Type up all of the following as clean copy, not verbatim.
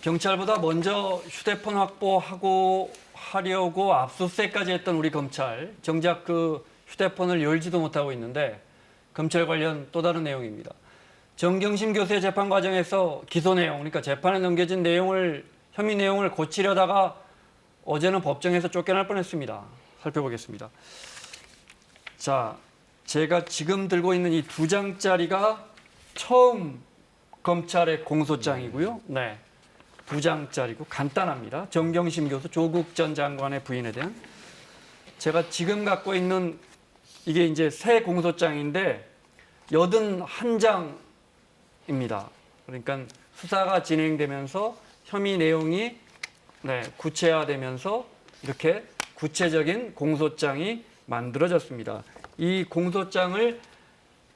경찰보다 먼저 휴대폰 확보하고 하려고 압수수색까지 했던 우리 검찰, 정작 그 휴대폰을 열지도 못하고 있는데 검찰 관련 또 다른 내용입니다. 정경심 교수의 재판 과정에서 기소 내용, 그러니까 재판에 넘겨진 내용을, 혐의 내용을 고치려다가 어제는 법정에서 쫓겨날 뻔했습니다. 살펴보겠습니다. 자, 제가 지금 들고 있는 이 2장짜리가 처음 검찰의 공소장이고요. 네, 2장짜리고 간단합니다. 정경심 교수, 조국 전 장관의 부인에 대한. 제가 지금 갖고 있는 이게 이제 새 공소장인데 81장입니다. 그러니까 수사가 진행되면서 혐의 내용이 구체화되면서 이렇게 구체적인 공소장이 만들어졌습니다. 이 공소장을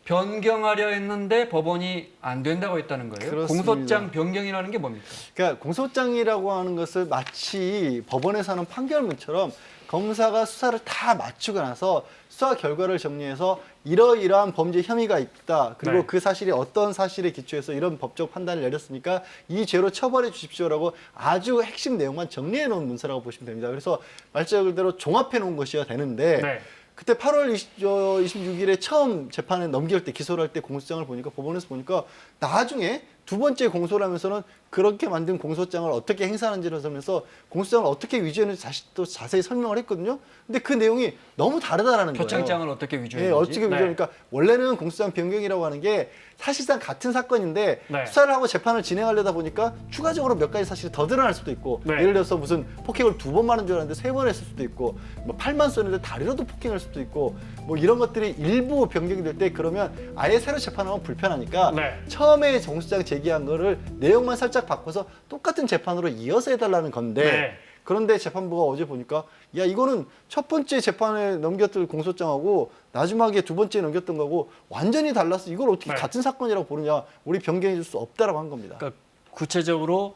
변경하려 했는데 법원이 안 된다고 했다는 거예요. 그렇습니다. 공소장 변경이라는 게 뭡니까? 그러니까 공소장이라고 하는 것을 마치 법원에서 하는 판결문처럼 검사가 수사를 다 마치고 나서 수사 결과를 정리해서 이러이러한 범죄 혐의가 있다. 그리고 네. 그 사실이 어떤 사실에 기초해서 이런 법적 판단을 내렸으니까 이 죄로 처벌해 주십시오라고 아주 핵심 내용만 정리해 놓은 문서라고 보시면 됩니다. 그래서 말씀대로 종합해 놓은 것이어야 되는데 네. 그때 8월 26일에 처음 재판에 넘길 때 기소를 할 때 공소장을 보니까 법원에서 보니까 나중에 두 번째 공소를 하면서는 그렇게 만든 공소장을 어떻게 행사하는지를 하면서 공소장을 어떻게 위조했는지 다시 또 자세히 설명을 했거든요. 근데 그 내용이 너무 다르다라는 거예요. 표창장을 어떻게 위조했는지. 네, 어떻게 위조하니까 원래는 공소장 변경이라고 하는 게 사실상 같은 사건인데 네. 수사를 하고 재판을 진행하려다 보니까 추가적으로 몇 가지 사실이 더 드러날 수도 있고 네. 예를 들어서 무슨 폭행을 2번 맞은 줄 알았는데 3번 했을 수도 있고 뭐 팔만 쏘는데 다리로도 폭행할 수도 있고 뭐 이런 것들이 일부 변경이 될 때 그러면 아예 새로 재판하면 불편하니까 네. 처음에 공소장 제기한 거를 내용만 살짝 바꿔서 똑같은 재판으로 이어서 해달라는 건데 네. 그런데 재판부가 어제 보니까 야 이거는 첫 번째 재판에 넘겼던 공소장하고 마지막에 두 번째에 넘겼던 거고 완전히 달라서 이걸 어떻게 네. 같은 사건이라고 보느냐 우리 변경해 줄 수 없다라고 한 겁니다. 그러니까 구체적으로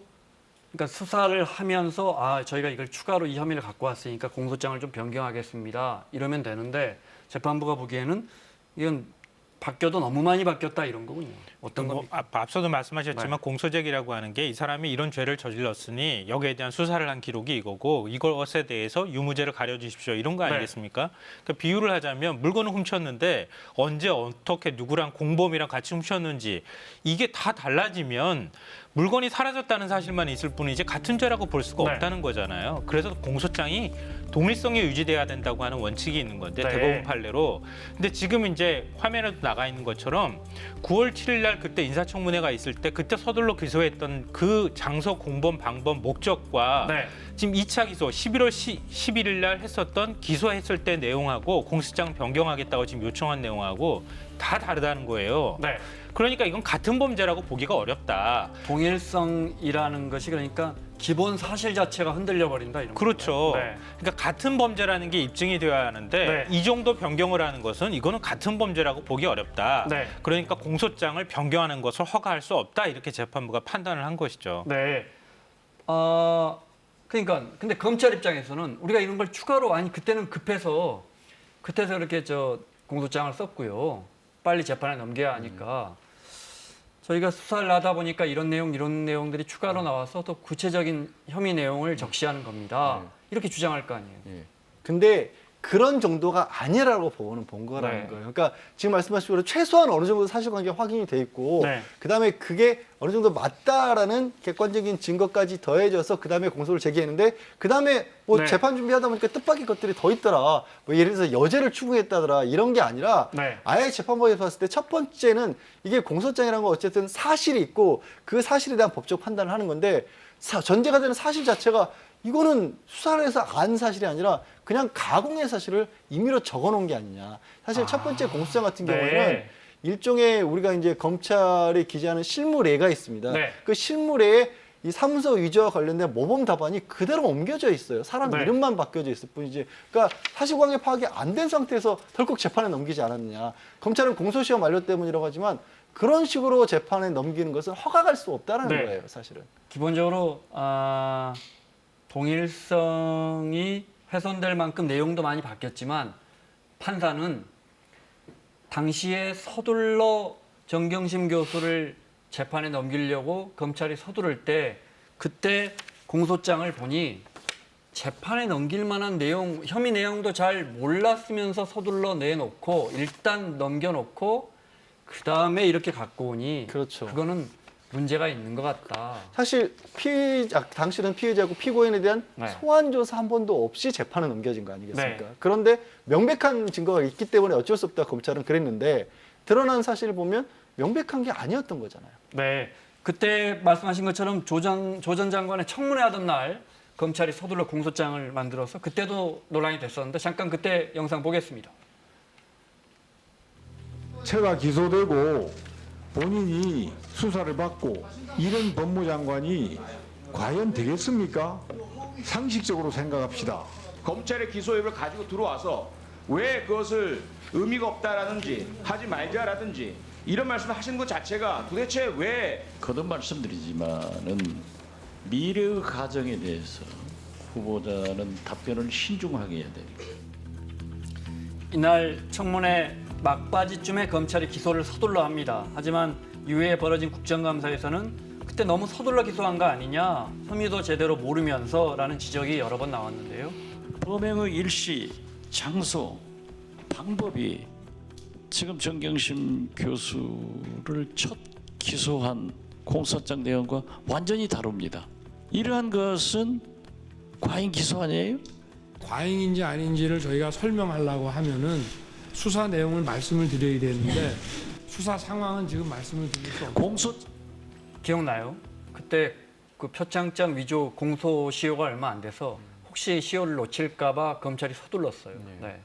그러니까 수사를 하면서 저희가 이걸 추가로 이 혐의를 갖고 왔으니까 공소장을 좀 변경하겠습니다. 이러면 되는데 재판부가 보기에는 이건 바뀌어도 너무 많이 바뀌었다 이런 거군요. 어떤 겁니까? 앞서도 말씀하셨지만 네. 공소제기라고 하는 게 이 사람이 이런 죄를 저질렀으니 여기에 대한 수사를 한 기록이 이거고 이것에 대해서 유무죄를 가려주십시오 이런 거 아니겠습니까? 그러니까 비유를 하자면 물건을 훔쳤는데 언제 어떻게 누구랑 공범이랑 같이 훔쳤는지 이게 다 달라지면 물건이 사라졌다는 사실만 있을 뿐이지 같은 죄라고 볼 수가 네. 없다는 거잖아요. 그래서 공소장이 동일성이 유지돼야 된다고 하는 원칙이 있는 건데 네. 대법원 판례로. 근데 지금 이제 화면에도 나가 있는 것처럼 9월 7일 날 그때 인사청문회가 있을 때 그때 서둘러 기소했던 그 장소, 공범, 방법, 목적과 네. 지금 2차 기소 11월 11일 날 했었던 기소했을 때 내용하고 공소장 변경하겠다고 지금 요청한 내용하고 다 다르다는 거예요. 네. 그러니까 이건 같은 범죄라고 보기가 어렵다. 동일성이라는 것이 그러니까 기본 사실 자체가 흔들려 버린다 이런 그렇죠. 건가요? 네. 그러니까 같은 범죄라는 게 입증이 되어야 하는데 네. 이 정도 변경을 하는 것은 이거는 같은 범죄라고 보기 어렵다. 네. 그러니까 공소장을 변경하는 것을 허가할 수 없다. 이렇게 재판부가 판단을 한 것이죠. 네. 그러니까 근데 검찰 입장에서는 우리가 이런 걸 추가로 그때는 급해서 이렇게 공소장을 썼고요. 빨리 재판에 넘겨야 하니까 저희가 수사를 하다 보니까 이런 내용들이 추가로 나와서 더 구체적인 혐의 내용을 적시하는 겁니다. 이렇게 주장할 거 아니에요. 근데 그런 정도가 아니라고 법원은 본 거라는 네. 거예요. 그러니까 지금 말씀하신 대로 최소한 어느 정도 사실관계 확인이 돼 있고 네. 그다음에 그게 어느 정도 맞다라는 객관적인 증거까지 더해져서 그다음에 공소를 제기했는데 그다음에 뭐 네. 재판 준비하다 보니까 뜻밖의 것들이 더 있더라. 뭐 예를 들어서 여죄를 추구했다더라. 이런 게 아니라 네. 아예 재판부에서 봤을 때 첫 번째는 이게 공소장이라는 건 어쨌든 사실이 있고 그 사실에 대한 법적 판단을 하는 건데 전제가 되는 사실 자체가 이거는 수사를 해서 안 사실이 아니라 그냥 가공의 사실을 임의로 적어놓은 게 아니냐. 사실 첫 번째 공소장 같은 네. 경우에는 일종의 우리가 이제 검찰이 기재하는 실무례가 있습니다. 네. 그 실무례에 이 사문서 위조와 관련된 모범 답안이 그대로 옮겨져 있어요. 사람 네. 이름만 바뀌어져 있을 뿐이지. 그러니까 사실관계 파악이 안 된 상태에서 덜컥 재판에 넘기지 않았느냐. 검찰은 공소시효 만료 때문이라고 하지만 그런 식으로 재판에 넘기는 것은 허가할 수 없다는 네. 거예요, 사실은. 기본적으로 동일성이 훼손될 만큼 내용도 많이 바뀌었지만 판사는 당시에 서둘러 정경심 교수를 재판에 넘기려고 검찰이 서두를 때 그때 공소장을 보니 재판에 넘길 만한 내용, 혐의 내용도 잘 몰랐으면서 서둘러 내놓고 일단 넘겨놓고 그 다음에 이렇게 갖고 오니 그렇죠. 그거는 문제가 있는 것 같다. 사실 당시는 피의자고 피고인에 대한 네. 소환 조사 한 번도 없이 재판에 넘겨진 거 아니겠습니까? 네. 그런데 명백한 증거가 있기 때문에 어쩔 수 없다 검찰은 그랬는데 드러난 사실을 보면 명백한 게 아니었던 거잖아요. 네, 그때 말씀하신 것처럼 조 전 장관의 청문회하던 날 검찰이 서둘러 공소장을 만들어서 그때도 논란이 됐었는데 잠깐 그때 영상 보겠습니다. 채가 기소되고 본인이 수사를 받고 이런 법무장관이 과연 되겠습니까? 상식적으로 생각합시다. 검찰의 기소협을 가지고 들어와서 왜 그것을 의미가 없다라든지 하지 말자라든지 이런 말씀을 하시는 것 자체가 도대체 왜 거듭 말씀드리지만은 미래의 가정에 대해서 후보자는 답변을 신중하게 해야 됩니다. 이날 청문회 막바지쯤에 검찰이 기소를 서둘러 합니다. 하지만 이후에 벌어진 국정감사에서는 그때 너무 서둘러 기소한 거 아니냐, 혐의도 제대로 모르면서라는 지적이 여러 번 나왔는데요. 범행의 일시, 장소, 방법이 지금 정경심 교수를 첫 기소한 공소장 내용과 완전히 다릅니다. 이러한 것은 과잉 기소 아니에요? 과잉인지 아닌지를 저희가 설명하려고 하면은 수사 내용을 말씀을 드려야 되는데 수사 상황은 지금 말씀을 드릴 수 없습니다. 공소 기억나요? 그때 그 표창장 위조 공소시효가 얼마 안 돼서 혹시 시효를 놓칠까봐 검찰이 서둘렀어요. 네.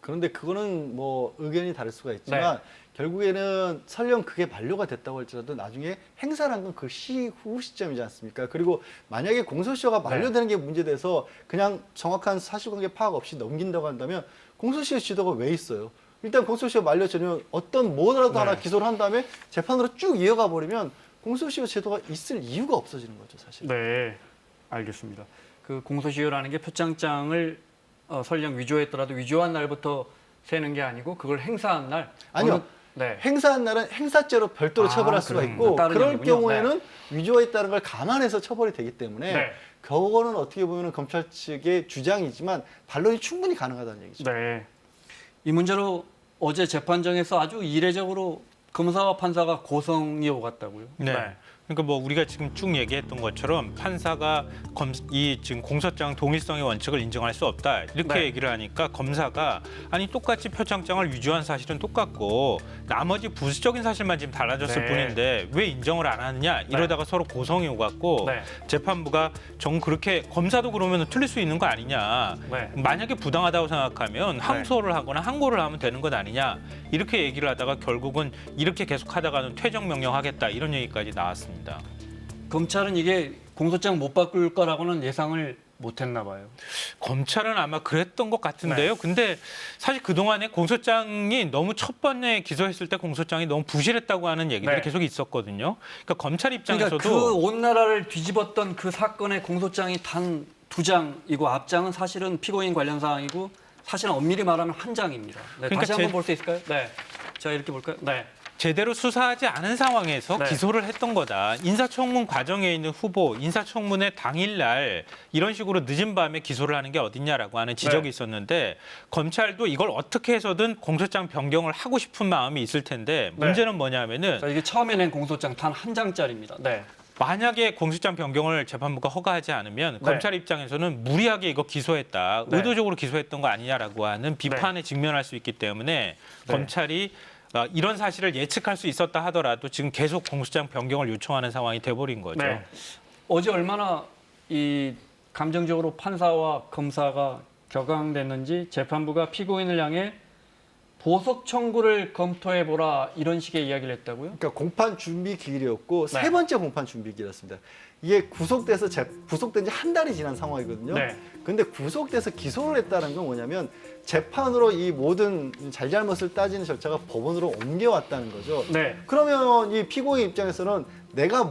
그런데 그거는 뭐 의견이 다를 수가 있지만 결국에는 설령 그게 만료가 됐다고 할지라도 나중에 행사를 한 건 그 시후 시점이지 않습니까? 그리고 만약에 공소시효가 만료되는 게 문제돼서 그냥 정확한 사실관계 파악 없이 넘긴다고 한다면 공소시효 제도가 왜 있어요? 일단 공소시효 만료 전에 어떤 뭐라도 하나 기소를 한 다음에 재판으로 쭉 이어가 버리면 공소시효 제도가 있을 이유가 없어지는 거죠, 사실. 네, 알겠습니다. 그 공소시효라는 게 표창장을 설령 위조했더라도 위조한 날부터 세는 게 아니고 그걸 행사한 날. 아니요. 네. 행사한 날은 행사죄로 별도로 처벌할 수가 있고 다른 그럴 얘기군요. 경우에는 위조했다는 걸 감안해서 처벌이 되기 때문에 네. 그거는 어떻게 보면 검찰 측의 주장이지만 반론이 충분히 가능하다는 얘기죠. 네. 이 문제로 어제 재판정에서 아주 이례적으로 검사와 판사가 고성이 오갔다고요. 네. 그러니까 뭐 우리가 지금 쭉 얘기했던 것처럼 판사가 이 지금 공소장 동일성의 원칙을 인정할 수 없다 이렇게 네. 얘기를 하니까 검사가 아니 똑같이 표창장을 위조한 사실은 똑같고 나머지 부수적인 사실만 지금 달라졌을 네. 뿐인데 왜 인정을 안 하느냐 이러다가 서로 고성이 오갔고 네. 재판부가 정 그렇게 검사도 그러면 틀릴 수 있는 거 아니냐 네. 만약에 부당하다고 생각하면 항소를 하거나 항고를 하면 되는 것 아니냐 이렇게 얘기를 하다가 결국은 이렇게 계속하다가는 퇴정 명령하겠다 이런 얘기까지 나왔습니다. 검찰은 이게 공소장 못 바꿀 거라고는 예상을 못했나 봐요. 검찰은 아마 그랬던 것 같은데요. 근데 사실 그동안에 공소장이 너무 첫 번에 기소했을 때 공소장이 너무 부실했다고 하는 얘기들이 네. 계속 있었거든요. 그러니까 검찰 입장에서도 그러니까 그 온 나라를 뒤집었던 그 사건의 공소장이 단 2장이고 앞장은 사실은 피고인 관련 사항이고 사실은 엄밀히 말하면 한 장입니다. 네, 그러니까 다시 한번 볼 수 있을까요? 네. 자, 이렇게 볼까요? 네. 제대로 수사하지 않은 상황에서 네. 기소를 했던 거다. 인사청문 과정에 있는 후보, 인사청문회 당일날 이런 식으로 늦은 밤에 기소를 하는 게 어딨냐라고 하는 지적이 네. 있었는데 검찰도 이걸 어떻게 해서든 공소장 변경을 하고 싶은 마음이 있을 텐데 문제는 뭐냐면은 자, 이게 처음에 낸 공소장 단 한 장짜리입니다. 네. 만약에 공소장 변경을 재판부가 허가하지 않으면 네. 검찰 입장에서는 무리하게 이거 기소했다, 네. 의도적으로 기소했던 거 아니냐라고 하는 비판에 직면할 수 있기 때문에 검찰이 이런 사실을 예측할 수 있었다 하더라도 지금 계속 공소장 변경을 요청하는 상황이 돼버린 거죠. 네. 어제 얼마나 이 감정적으로 판사와 검사가 격앙됐는지 재판부가 피고인을 향해 보석 청구를 검토해 보라 이런 식의 이야기를 했다고요? 그러니까 공판 준비 기일이었고 네. 세 번째 공판 준비 기일이었습니다. 이게 구속된 지 한 달이 지난 상황이거든요. 네. 근데 구속돼서 기소를 했다는 건 뭐냐면 재판으로 이 모든 잘잘못을 따지는 절차가 법원으로 옮겨왔다는 거죠. 네. 그러면 이 피고인 입장에서는 내가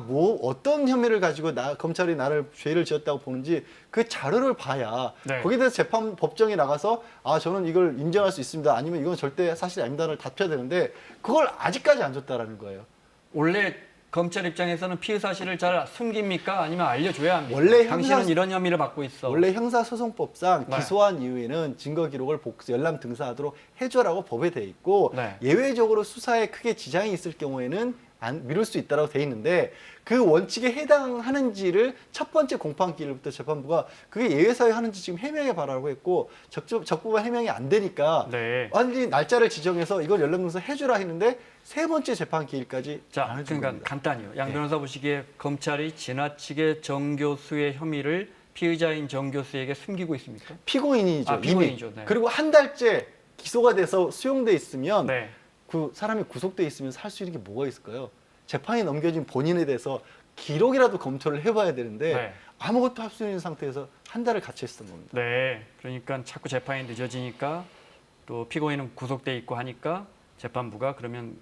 어떤 혐의를 가지고 검찰이 나를 죄를 지었다고 보는지 그 자료를 봐야 네. 거기에 대해서 재판 법정에 나가서 저는 이걸 인정할 수 있습니다. 아니면 이건 절대 사실이 아닙니다를 다퉈야 되는데 그걸 아직까지 안 줬다라는 거예요. 원래 검찰 입장에서는 피의 사실을 잘 숨깁니까? 아니면 알려줘야 합니까? 원래 당신은 이런 혐의를 받고 있어. 원래 형사소송법상 네. 기소한 이후에는 증거 기록을 열람 등사하도록 해줘라고 법에 돼 있고 네. 예외적으로 수사에 크게 지장이 있을 경우에는 미룰 수 있다고 돼 있는데 그 원칙에 해당하는지를 첫 번째 공판 기일부터 재판부가 그게 예외 사유 하는지 지금 해명해 봐라고 했고 적부만 해명이 안 되니까 네. 완전히 날짜를 지정해서 이걸 열람 등사 해주라 했는데 세 번째 재판 기일까지 안 자, 해준 그러니까 겁니다. 간단히요. 양 변호사 보시기에 검찰이 지나치게 정 교수의 혐의를 피의자인 정 교수에게 숨기고 있습니까? 피고인이죠. 아, 피고인이죠. 이미. 네. 그리고 한 달째 기소가 돼서 수용돼 있으면 네. 그 사람이 구속돼 있으면서 할 수 있는 게 뭐가 있을까요? 재판이 넘겨진 본인에 대해서 기록이라도 검토를 해봐야 되는데 네. 아무것도 할 수 있는 상태에서 한 달을 같이 했던 겁니다. 네. 그러니까 자꾸 재판이 늦어지니까 또 피고인은 구속돼 있고 하니까 재판부가 그러면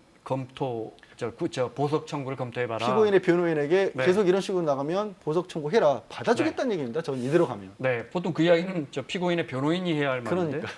보석 청구를 검토해봐라. 피고인의 변호인에게 네. 계속 이런 식으로 나가면 보석 청구해라. 받아주겠다는 얘기입니다. 전 이대로 가면. 네, 보통 그 이야기는 피고인의 변호인이 해야 할 말인데. 그러니까.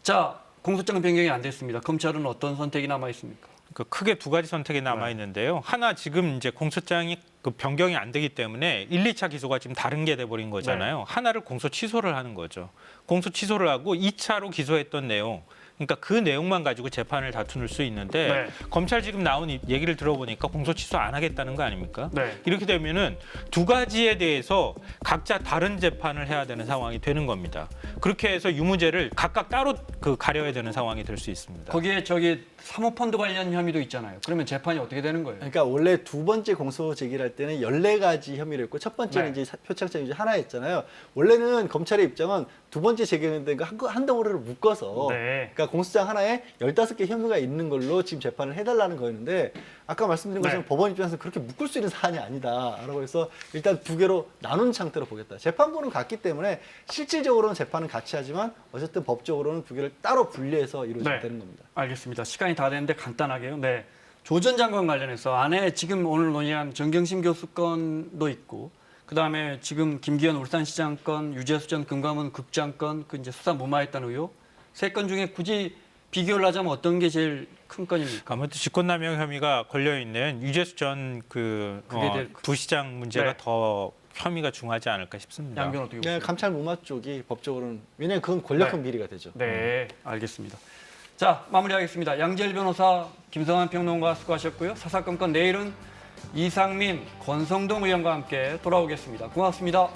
자, 공소장 변경이 안 됐습니다. 검찰은 어떤 선택이 남아 있습니까? 그 크게 두 가지 선택이 남아 있는데요. 하나 지금 이제 공소장이 그 변경이 안 되기 때문에 1, 2차 기소가 지금 다른 게 돼 버린 거잖아요. 하나를 공소 취소를 하는 거죠. 공소 취소를 하고 2차로 기소했던 내용. 그러니까 그 내용만 가지고 재판을 다툴 수 있는데 네. 검찰 지금 나온 얘기를 들어보니까 공소 취소 안 하겠다는 거 아닙니까? 네. 이렇게 되면은 두 가지에 대해서 각자 다른 재판을 해야 되는 상황이 되는 겁니다. 그렇게 해서 유무죄를 각각 따로 가려야 되는 상황이 될 수 있습니다. 거기에 사모펀드 관련 혐의도 있잖아요. 그러면 재판이 어떻게 되는 거예요? 그러니까 원래 두 번째 공소 제기를 할 때는 14가지 혐의를 했고 첫 번째는 네. 이제 표창장 유죄 하나였잖아요. 원래는 검찰의 입장은 두 번째 제기했는데 한 덩어리를 묶어서 네. 그러니까 공소장 하나에 15개 혐의가 있는 걸로 지금 재판을 해달라는 거였는데 아까 말씀드린 것처럼 네. 법원 입장에서 그렇게 묶을 수 있는 사안이 아니다라고 해서 일단 두 개로 나눈 상태로 보겠다. 재판부는 같기 때문에 실질적으로는 재판은 같이 하지만 어쨌든 법적으로는 두 개를 따로 분리해서 네. 이루어지는 겁니다. 알겠습니다. 시간이 다 됐는데 간단하게요. 네. 조 전 장관 관련해서 안에 지금 오늘 논의한 정경심 교수 건도 있고 그다음에 지금 김기현 울산시장 건, 유재수 전 금감원 국장 건, 그 이제 수사 무마했다는 의혹 세 건 중에 굳이 비교를 하자면 어떤 게 제일 큰 건입니까? 아무튼 직권남용 혐의가 걸려 있는 유재수 전 그게 제일 부시장 문제가 네. 더 혐의가 중하지 않을까 싶습니다. 양변 어떻게 네, 보세요? 감찰 무마 쪽이 법적으로는 왜냐하면 그건 권력형 네. 비리가 되죠. 네, 알겠습니다. 자, 마무리하겠습니다. 양재일 변호사, 김성환 평론가 수고하셨고요. 사사건건 내일은 이상민, 권성동 의원과 함께 돌아오겠습니다. 고맙습니다.